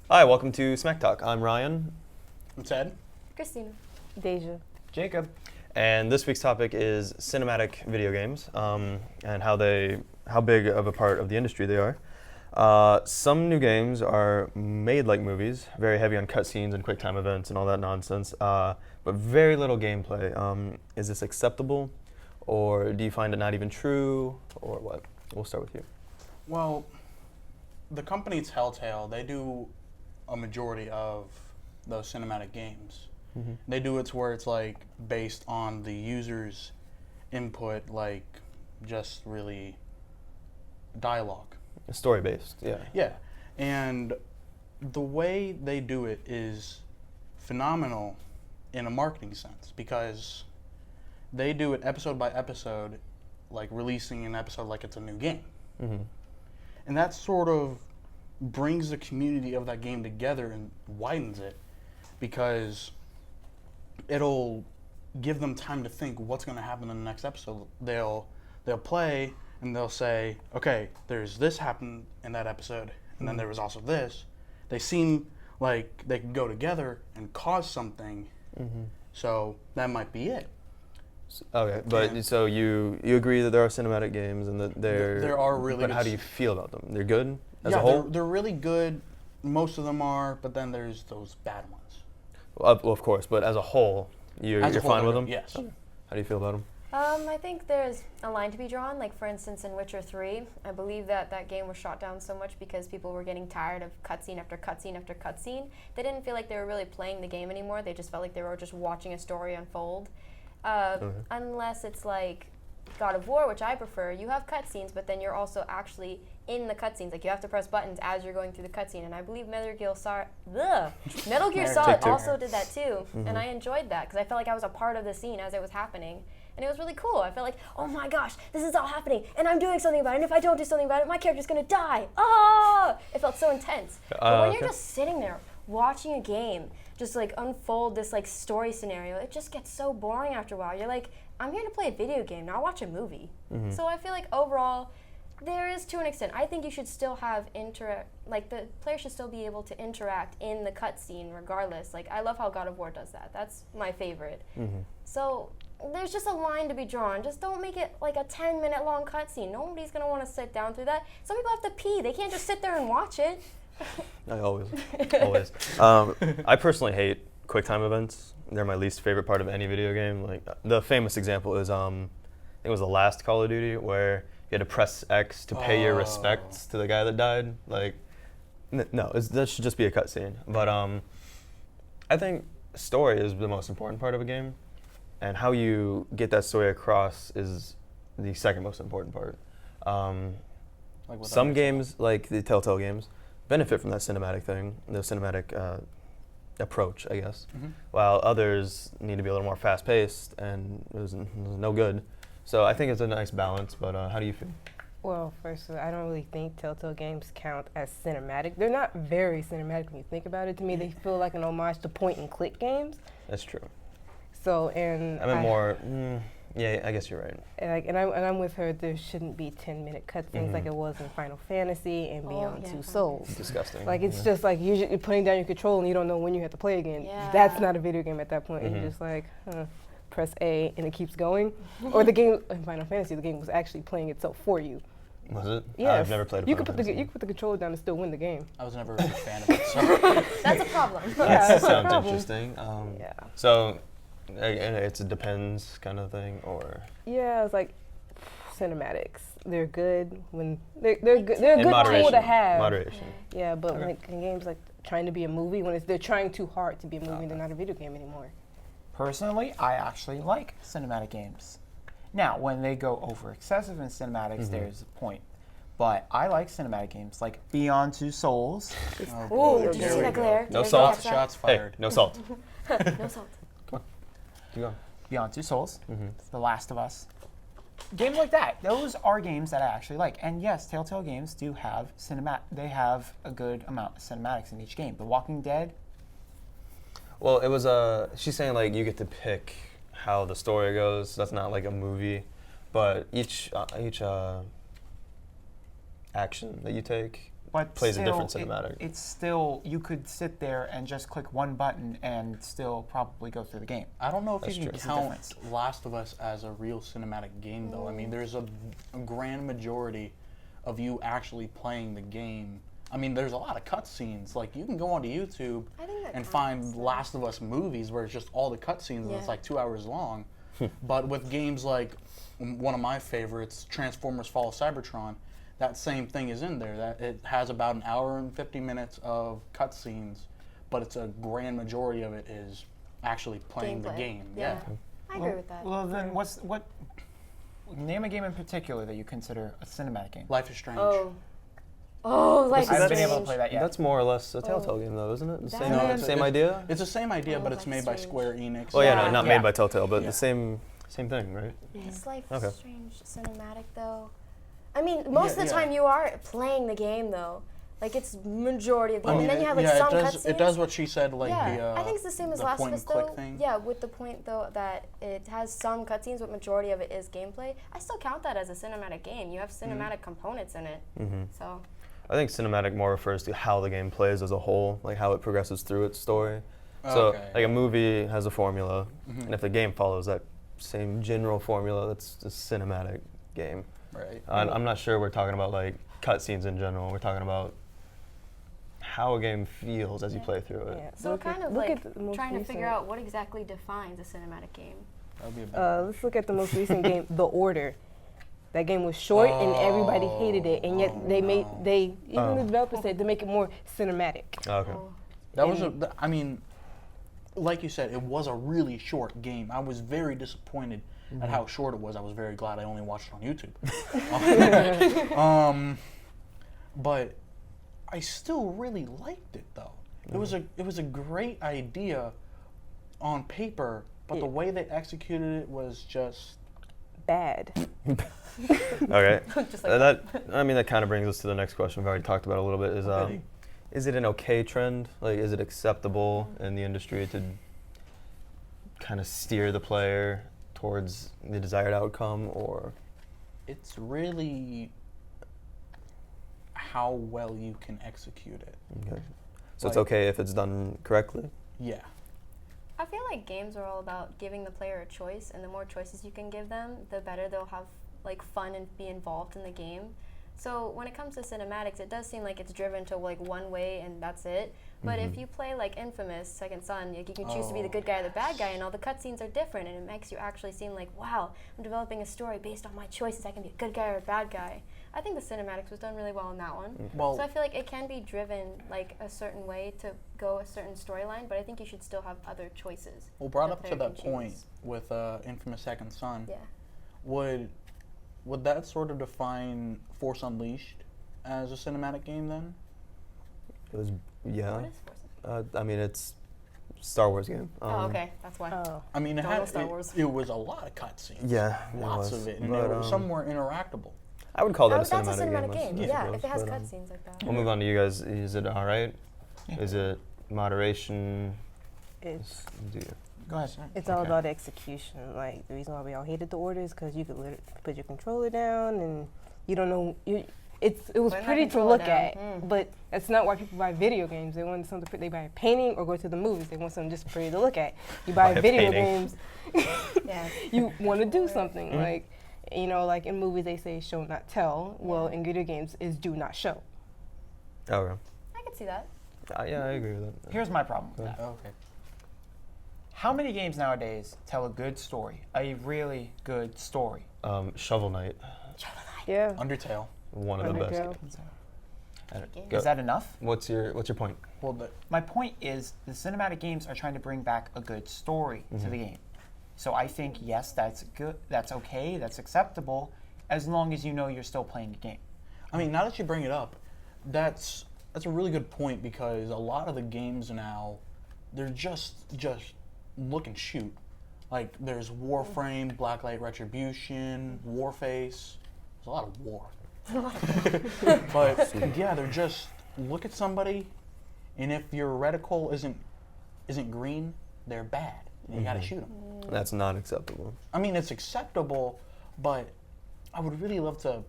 Hi, welcome to Smack Talk. I'm Ryan. I'm Ted. Christina. Deja. Jacob. And this week's topic is cinematic video games and how big of a part of the industry they are. Some new games are made like movies, very heavy on cutscenes and quick time events and all that nonsense, but very little gameplay. Is this acceptable, or do you find it not even true, or what? We'll start with you. Well, the company Telltale, they do a majority of those cinematic games. Mm-hmm. They do it to where it's like based on the user's input, like just really dialogue. Story-based, yeah. Yeah, and the way they do it is phenomenal in a marketing sense because they do it episode by episode, like releasing an episode like it's a new game. Mm-hmm. And that sort of brings the community of that game together and widens it because it'll give them time to think what's going to happen in the next episode. They'll play and they'll say, okay, there's this happened in that episode, and then there was also this. They seem like they could go together and cause something, so that might be it. Okay, but And so you agree that there are cinematic games and that there are really But good how do you feel about them? They're good as yeah, a whole? they're really good. Most of them are, but then there's those bad ones. Well, of course, but as a whole, you're As a whole, fine with they're them? good, yes. Okay. How do you feel about them? I think there's a line to be drawn. Like, for instance, in Witcher 3, I believe that game was shot down so much because people were getting tired of cutscene after cutscene after cutscene. They didn't feel like they were really playing the game anymore. They just felt like they were just watching a story unfold. Unless it's like God of War, which I prefer, you have cutscenes, but then you're also actually in the cutscenes. Like, you have to press buttons as you're going through the cutscene. And I believe Metal Gear Solid also did that too. And I enjoyed that because I felt like I was a part of the scene as it was happening. And it was really cool. I felt like, oh my gosh, this is all happening, and I'm doing something about it, and if I don't do something about it, my character's gonna die. Oh! It felt so intense. But when you're just sitting there watching a game just like unfold this like story scenario, it just gets so boring after a while. You're like, I'm here to play a video game, not watch a movie. So I feel like overall, there is, to an extent, I think you should still have the player should still be able to interact in the cutscene regardless. Like, I love how God of War does that. That's my favorite. So there's just a line to be drawn. Just don't make it like a 10-minute long cutscene. Nobody's gonna want to sit down through that. Some people have to pee. They can't just sit there and watch it. I always. I personally hate QuickTime events. They're my least favorite part of any video game. Like, the famous example is I think it was the last Call of Duty where you had to press X to pay your respects to the guy that died. Like, no, that should just be a cutscene. But I think story is the most important part of a game, and how you get that story across is the second most important part. Some games, like the Telltale Games, benefit from that cinematic thing, the cinematic approach, I guess, while others need to be a little more fast-paced, and it was no good. So I think it's a nice balance, but how do you feel? Well, first of all, I don't really think Telltale Games count as cinematic. They're not very cinematic when you think about it. To me, they feel like an homage to point-and-click games. That's true. So, and I meant more. Yeah, I guess you're right. and I'm with her. There shouldn't be 10-minute cutscenes like it was in Final Fantasy and Beyond Two Souls. Disgusting. Like, it's just like you're putting down your control and you don't know when you have to play again. Yeah. That's not a video game at that point. You're just like, press A and it keeps going. Or the game in Final Fantasy, the game was actually playing itself for you. Was it? Yeah. I've never played a You Final could Fantasy. put the controller down and still win the game. I was never a big fan of it. So. That's a problem. Yeah, That it's a sounds problem. interesting. Yeah. So, it's a depends kind of thing, or Yeah, it's like cinematics. They're good when they're good. They're a in good moderation. tool to have. Moderation. Yeah, but like in games like trying to be a movie, when they're trying too hard to be a movie, they're not a video game anymore. Personally, I actually like cinematic games. Now, when they go over excessive in cinematics, there's a point. But I like cinematic games, like Beyond Two Souls. Ooh, did you see that glare? No Did salt. you catch that? Shots Hey, fired. no salt. No salt. Keep going. Beyond Two Souls, The Last of Us. Games like that, those are games that I actually like. And yes, Telltale Games do have they have a good amount of cinematics in each game. The Walking Dead. Well, it was she's saying like you get to pick how the story goes. That's not like a movie, but each action that you take but Plays a still, different cinematic. It's still, you could sit there and just click one button and still probably go through the game. I don't know if That's you can true. It's a count difference. Last of Us as a real cinematic game, though. I mean, there's a grand majority of you actually playing the game. I mean, there's a lot of cutscenes. Like, you can go onto YouTube I think that and counts, find though. Last of Us movies where it's just all the cutscenes and it's Yeah. like 2 hours long. But with games like one of my favorites, Transformers Fall of Cybertron, that same thing is in there. That it has about an hour and 50 minutes of cutscenes, but it's a grand majority of it is actually playing the Gameplay. game. Yeah. I agree with that. Well, then name a game in particular that you consider a cinematic game. Life is Strange. Life I haven't is been able to Strange. play that yet. That's more or less a Telltale game, though, isn't it? The That same, is- same idea? It's the same idea, Oh, but it's Life made is by Strange. Square Enix. Well, yeah, Yeah. no, not Yeah. made by Telltale, but Yeah. the same thing, right? Is Life Okay. is Strange cinematic though? I mean, most of the yeah. time you are playing the game though. Like it's majority of the I game. mean, And then you have like yeah, some it does. cutscenes. It does what she said. Like Yeah, the. I think it's the same as Last of point Us and click though. thing. Yeah, with the point though that it has some cutscenes, but majority of it is gameplay. I still count that as a cinematic game. You have cinematic components in it. So I think cinematic more refers to how the game plays as a whole, like how it progresses through its story. So, Okay. like a movie has a formula, and if the game follows that same general formula, that's a cinematic game. Right. I'm not sure we're talking about like cutscenes in general. We're talking about how a game feels as you play through it. Yeah. so Look kind at- of look like at the most trying to figure recent- out what exactly defines a cinematic game. That would be a better. Let's look at the most recent game, The Order. That game was short and everybody hated it, and yet even the developer said to make it more cinematic. Okay. That was I mean, like you said, it was a really short game. I was very disappointed at how short it was. I was very glad I only watched it on YouTube. But I still really liked it though. It was a great idea on paper, but the way they executed it was just Bad. Okay. Just like that kind of brings us to the next question we've already talked about a little bit. Is it an okay trend? Like, is it acceptable in the industry to kind of steer the player towards the desired outcome, or? it's really how well you can execute it. Okay. So it's Like- okay if it's done correctly? Yeah. I feel like games are all about giving the player a choice, and the more choices you can give them, the better they'll have like fun and be involved in the game. So when it comes to cinematics, it does seem like it's driven to like one way and that's it. But if you play like Infamous Second Son, like, you can choose to be the good guy or the bad guy, and all the cutscenes are different, and it makes you actually seem like, wow, I'm developing a story based on my choices. I can be a good guy or a bad guy. I think the cinematics was done really well in that one. Well, So I feel like it can be driven like a certain way to go a certain storyline, but I think you should still have other choices. well, brought the up to player that can point choose. with Infamous Second Son, Yeah. would that sort of define Force Unleashed as a cinematic game then? It was, yeah. What is Force? I mean, it's Star Wars game. Oh, okay, that's why. Oh. I mean, it Don't know had Star Wars. it was a lot of cutscenes. Yeah, it Lots was. of it, and But, some were interactable. I would call that That's a a cinematic cinematic game. game. I Yeah, suppose, if it has but, cutscenes like that. We'll move on to you guys. Is it all right? Yeah. Is it moderation? It's Go ahead. it's all Okay. about execution. Like the reason why we all hated the Order is because you could literally put your controller down and you don't know. It was Put my pretty to controller look down. at, but that's not why people buy video games. They want something pretty. They buy a painting or go to the movies. They want something just pretty to look at. You buy Buy a video painting. games. Yeah. You want to do something like, like in movies they say show not tell. Well, in video games is do not show. Okay. I could see that. Yeah, I agree with that. Here's my problem with that. Okay. How many games nowadays tell a good story, a really good story? Shovel Knight, Yeah. Undertale. one of the best. Undertale. Go- Is that enough? What's your point? Well, My point is the cinematic games are trying to bring back a good story to the game. So I think, yes, that's good, that's okay, that's acceptable, as long as you know you're still playing the game. I mean, now that you bring it up, that's a really good point because a lot of the games now, they're just look and shoot. Like there's Warframe, Blacklight Retribution, Warface. There's a lot of war. But yeah, they're just look at somebody, and if your reticle isn't green, they're bad. You gotta shoot them. That's not acceptable. I mean, it's acceptable, but I would really love to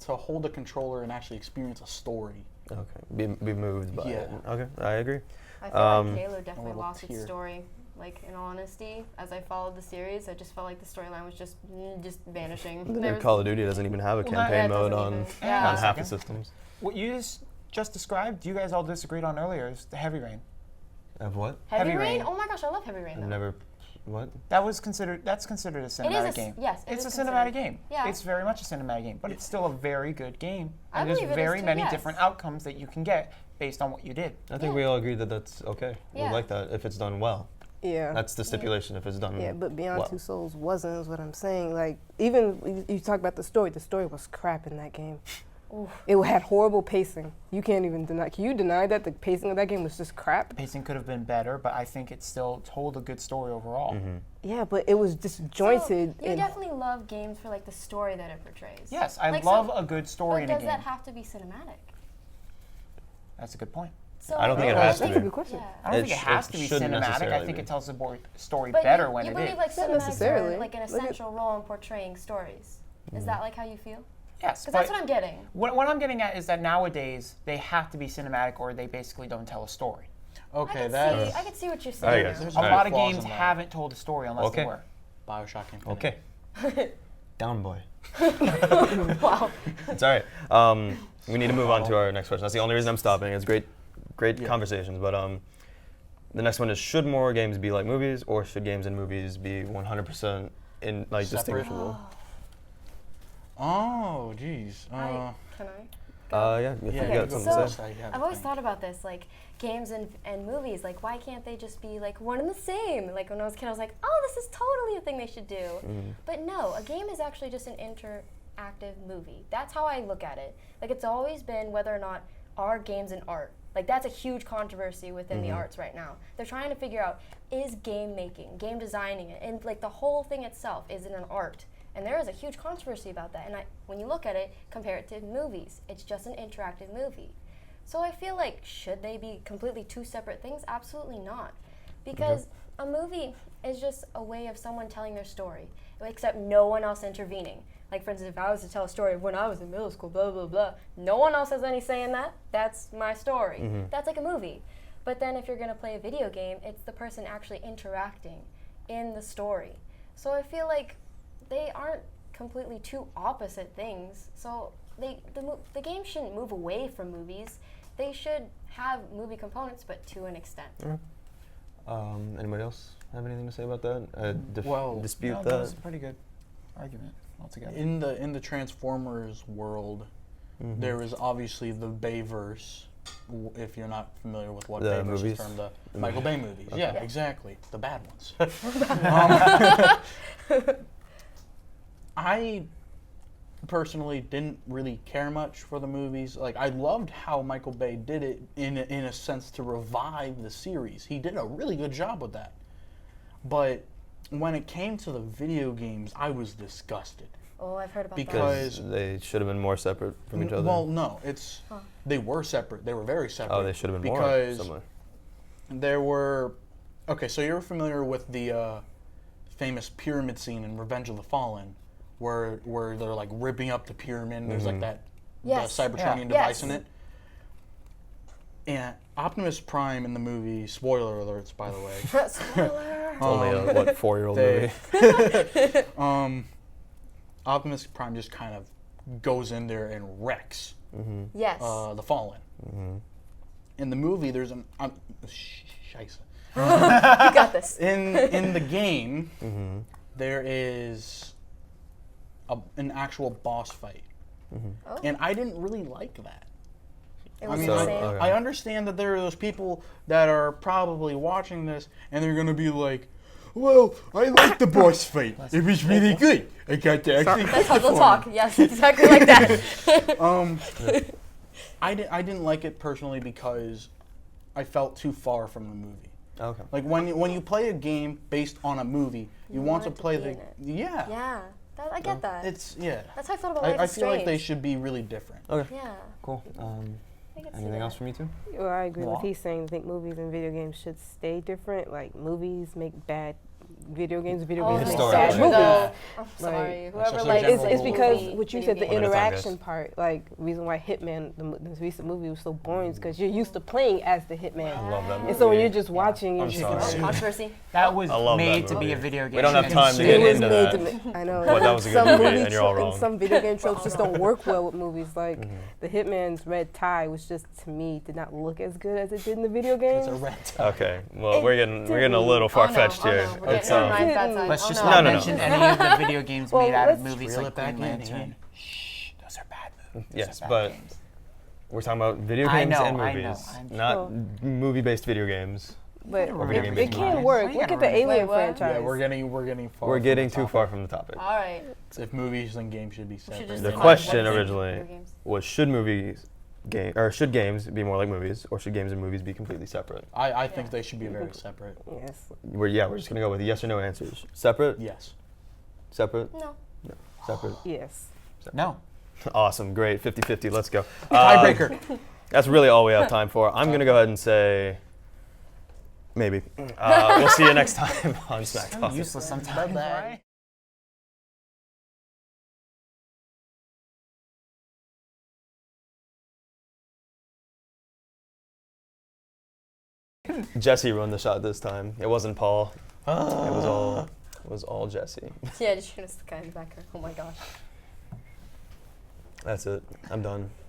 to hold a controller and actually experience a story. Okay. Be moved by it. Yeah. Okay, I agree. I feel like Halo definitely little lost its tear. story. Like, in all honesty, as I followed the series, I just felt like the storyline was just vanishing. There was- Call of Duty doesn't even have a Well, campaign yeah, it mode doesn't on, even- on yeah. half the Second. systems. What you just described, you guys all disagreed on earlier, is the Heavy Rain. Of what? Heavy Heavy Rain? Rain. Oh my gosh, I love Heavy Rain. I've Though. never. What? That's considered a cinematic game. Yes, it It's a is cinematic considered. game. Yeah. It's very much a cinematic game, but it's still a very good game. I And there's believe it is very too, many yes. different outcomes that you can get based on what you did. I think Yeah. we all agree that that's okay. Yeah. We like that if it's done well. Yeah. That's the stipulation if it's done Yeah, but Beyond well. Two Souls wasn't, is what I'm saying. Like, even you talk about the story was crap in that game. Oof. It had horrible pacing. You can't even deny. Can you deny that the pacing of that game was just crap? Pacing could have been better, but I think it still told a good story overall. Mm-hmm. Yeah, but it was disjointed. So you definitely love games for like the story that it portrays. Yes, I Like, love so- a good story But in a does game. that have to be cinematic? That's a good point. So I don't think it I has to That's a be. good question. Yeah. I don't It think it sh- has it to be shouldn't cinematic. I necessarily think be. it tells the story But better you, when you it believe is. like Not cinematics are necessarily. like an Look at- essential role in portraying stories. Is that like how you feel? Yes, Because but that's what I'm getting. what I'm getting at is that nowadays they have to be cinematic or they basically don't tell a story. Okay, I could see what you're saying. Alright, guys. now. There's A Alright. lot of flaws games in that. haven't told a story unless Okay. they were. Bioshock Infinite. Okay. Down, boy. Wow. It's all right. We need to move on to our next question. That's the only reason I'm stopping. It's great Yeah. conversations. But the next one is: should more games be like movies, or should games and movies be 100% in like Separate? distinguishable? Oh, geez. Can I? Yeah. If yeah, you Okay, got so something to say. I've always thought about this, like games and movies, like why can't they just be like one and the same? Like when I was a kid, I was like, oh, this is totally a thing they should do. Mm-hmm. But no, a game is actually just an interactive movie. That's how I look at it. Like it's always been whether or not are games and art. Like that's a huge controversy within the arts right now. They're trying to figure out, is game making, game designing it, and like the whole thing itself, is it an art? And there is a huge controversy about that. And when you look at it, compare it to movies, it's just an interactive movie. So I feel like, should they be completely two separate things? Absolutely not. Because a movie is just a way of someone telling their story, except no one else intervening. Like, for instance, if I was to tell a story of when I was in middle school, blah, blah, blah, no one else has any say in that. That's my story. That's like a movie. But then if you're going to play a video game, it's the person actually interacting in the story. So I feel like they aren't completely two opposite things. So the game shouldn't move away from movies. They should have movie components, but to an extent. Anybody else have anything to say about that? Well, Dispute No, that? that was a pretty good argument altogether. In the Transformers world, there is obviously the Bayverse. If you're not familiar with what The Bayverse movies? is from, the Michael Bay movies. Okay. Yeah, exactly. The bad ones. I personally didn't really care much for the movies. Like, I loved how Michael Bay did it in a sense to revive the series. He did a really good job with that. But when it came to the video games, I was disgusted. Oh, I've heard about Because- that. They should have been more separate from each other. Well, no, they were separate. They were very separate. Oh, they should have been more because similar. there were. Okay, so you're familiar with the famous pyramid scene in Revenge of the Fallen, where they're like ripping up the pyramid. And there's like that Yes. the Cybertronian Yeah. device in it. And Optimus Prime in the movie. Spoiler alerts, by the way. Spoiler. It's only a 4-year-old they- movie. Optimus Prime just kind of goes in there and wrecks Yes. the Fallen. In the movie, there's an scheisse. You got this. In the game, there is an actual boss fight, Oh. and I didn't really like that. It I was mean, So, insane. okay. I understand that there are those people that are probably watching this, and they're gonna be like, "Well, I like the boss fight. It was really good. I got to actually." That's how they'll talk. Yes, exactly like that. I didn't like it personally because I felt too far from the movie. Okay. Like when you play a game based on a movie, you want to want to play be the in it. yeah. Yeah, I get that. It's yeah. That's how I felt about Life I is feel like they Strange. should be really different. Okay. Yeah. Cool. I can see Anything that. else from you two? Well, I agree with Well- he's saying. I think movies and video games should stay different. Like movies make bad video games make Historically. sad True, movies. though. I'm Like, sorry. That's Whoever just a likes general It's rule. because movie- what you video said, the games. When the time interaction part, like reason why Hitman, the recent movie was so boring is because you're used to playing as the Hitman. I love that movie. And so when you're just watching, you're I'm just sorry. like, Controversy. That was I love that made to movie. be a video game. We don't have and time to shit. get it was into made that. to I know. But that was a good Some movie, and you're all wrong. Some video game tropes just don't work well with movies. Like the Hitman's red tie was just, to me, did not look as good as it did in the video games. It's a red tie. Okay, well, It we're getting a little Oh, far fetched no, here. oh, no. We're It's, getting on Ryan's bad um, side. Let's Oh, just no. not No. mention any of the video games Well, made out of let's movies reel like it back Green in, Lantern. Shh, those are bad movies. Those Yes, are bad but games. we're talking about video I games know, and I movies, know, I'm not sure. movie-based video games. But Or video it, game it based can movies. work. Why you Look gotta at the ruin it? Alien Wait, what? franchise. Yeah, we're getting far. We're from getting the too topic. far from the topic. All right. If movies and games should be We should separate. just The define question what is originally video games. was should games be more like movies, or should games and movies be completely separate? I think they should be very separate. Yes. We're just gonna go with yes or no answers. Separate, Yes. separate, No. separate. Yes. No. Awesome, great, 50-50. Let's go. Tiebreaker. That's really all we have time for. I'm gonna go ahead and say maybe. We'll see you next time on Smack So Talk. useless sometimes, right? Jesse ruined the shot this time. It wasn't Paul. It was all Jesse. Yeah, just gonna guy in the background. Oh my gosh. That's it. I'm done.